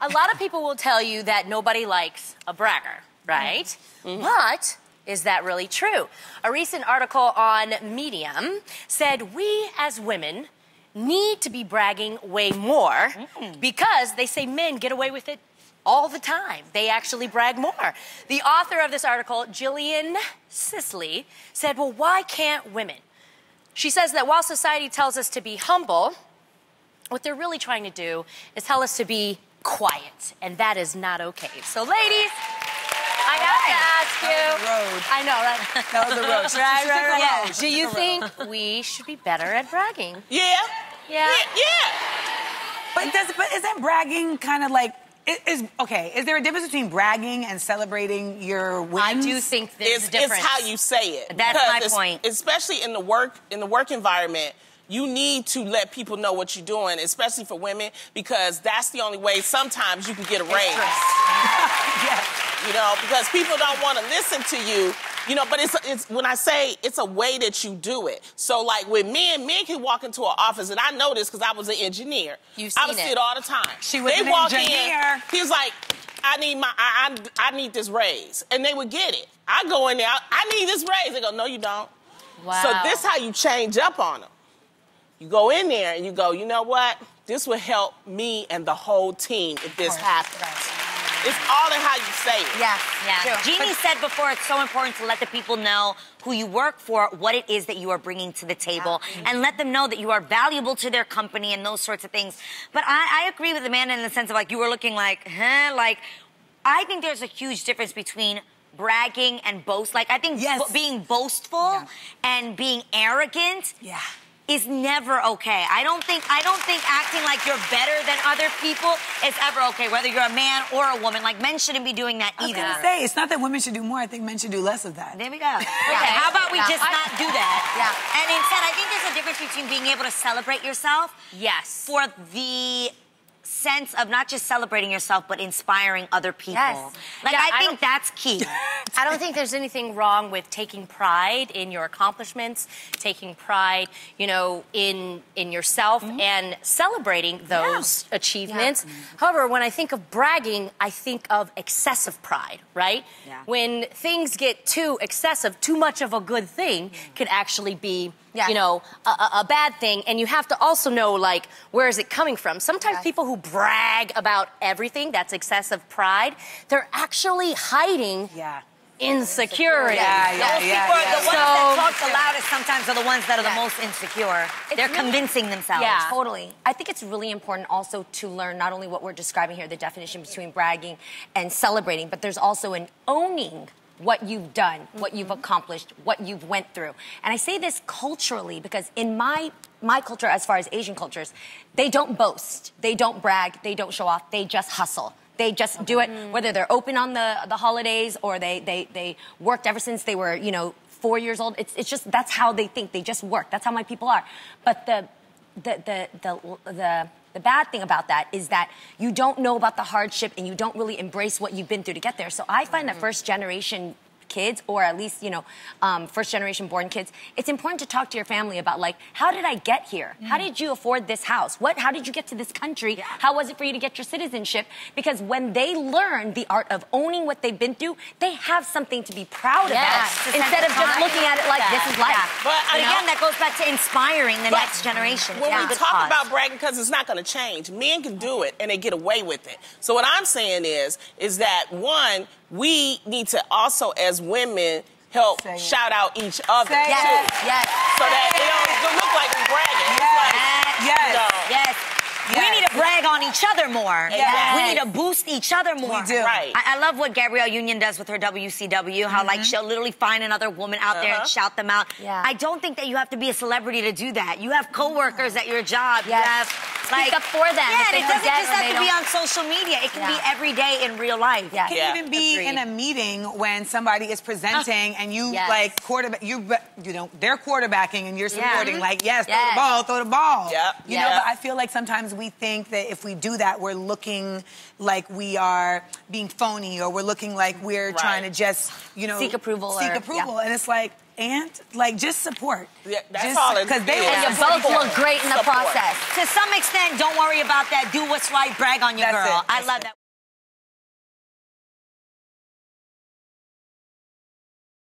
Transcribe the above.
A lot of people will tell you that nobody likes a bragger, right? But is that really true? A recent article on Medium said we as women need to be bragging way more because they say men get away with it all the time. They actually brag more. The author of this article, Jillian Sisley, said, well, why can't women? She says that while society tells us to be humble, what they're really trying to do is tell us to be quiet, and that is not okay. So, ladies, I have to ask you. I know, right? That was a road. Right. Do you think we should be better at bragging? Yeah. Yeah. But isn't bragging kind of like, is there a difference between bragging and celebrating your wins? I do think there's a difference. It's how you say it. That's my point. Especially in the work environment, you need to let people know what you're doing, especially for women, because that's the only way sometimes you can get a raise. Yes. You know, because people don't want to listen to you. You know, but it's when I say it's a way that you do it. So, like, with men can walk into an office, and I know this because I was an engineer. I would see it all the time. She was an walk engineer. in, he was like, I need this raise. And they would get it. I go in there, I need this raise. They go, no, you don't. Wow. So this how you change up on them. You go in there and you go, you know what? This will help me and the whole team if this happens. It's all in how you say it. Yeah. Jeannie said before, it's so important to let the people know who you work for, what it is that you are bringing to the table, and let them know that you are valuable to their company and those sorts of things. But I agree with Amanda in the sense of, like, you were looking like, like, I think there's a huge difference between bragging and boast. Like, I think being boastful and being arrogant is never okay. I don't think acting like you're better than other people is ever okay, whether you're a man or a woman. Like, men shouldn't be doing that either. I was gonna say, it's not that women should do more, I think men should do less of that. There we go. Okay, how about we just not do that? And instead, I think there's a difference between being able to celebrate yourself for the sense of not just celebrating yourself, but inspiring other people. Like, I think that's key. I don't think there's anything wrong with taking pride in your accomplishments, taking pride, you know, in yourself and celebrating those achievements. However, when I think of bragging, I think of excessive pride, right? When things get too excessive, too much of a good thing could actually be you know, a bad thing. And you have to also know, like, where is it coming from? Sometimes people who brag about everything, that's excessive pride, they're actually hiding insecurity. Those people are the ones that talk the loudest sometimes are the ones that are the most insecure. They're convincing themselves. Totally. I think it's really important also to learn not only what we're describing here, the definition between bragging and celebrating, but there's also an owning what you've done, what you've accomplished, what you've went through. And I say this culturally because in my culture, as far as Asian cultures, they don't boast, they don't brag, they don't show off, they just hustle. They just do it, whether they're open on the holidays or they worked ever since they were, you know, 4 years old. It's just, that's how they think. They just work. That's how my people are. But the bad thing about that is that you don't know about the hardship and you don't really embrace what you've been through to get there. So I find that first generation kids, or at least, you know, first generation born kids, it's important to talk to your family about, like, how did I get here? How did you afford this house? How did you get to this country? How was it for you to get your citizenship? Because when they learn the art of owning what they've been through, they have something to be proud about instead of just looking at it like this is life. But again, that goes back to inspiring the next generation. When we talk about bragging, because it's not going to change, men can do it and they get away with it. So what I'm saying is that, one, we need to also, as women, help shout out each other, too. So that it don't look like we're bragging. It's like, you know, We need to brag on each other more. We need to boost each other more. We do. Right. I love what Gabrielle Union does with her WCW, how, like, she'll literally find another woman out there and shout them out. I don't think that you have to be a celebrity to do that. You have coworkers at your job. You have, like, speak up for them. Yeah, it doesn't just have to be on social media. It can be every day in real life. It can even be in a meeting when somebody is presenting and you like quarterback. You know, they're quarterbacking and you're supporting. Like, throw the ball. You know, but I feel like sometimes we think that if we do that, we're looking like we are being phony, or we're looking like we're trying to just, you know, seek approval. And it's like, and like just support. Yeah, that's all. Because they and you both look great in the process. To some extent, don't worry about that. Do what's right. Brag on your girl. I love that.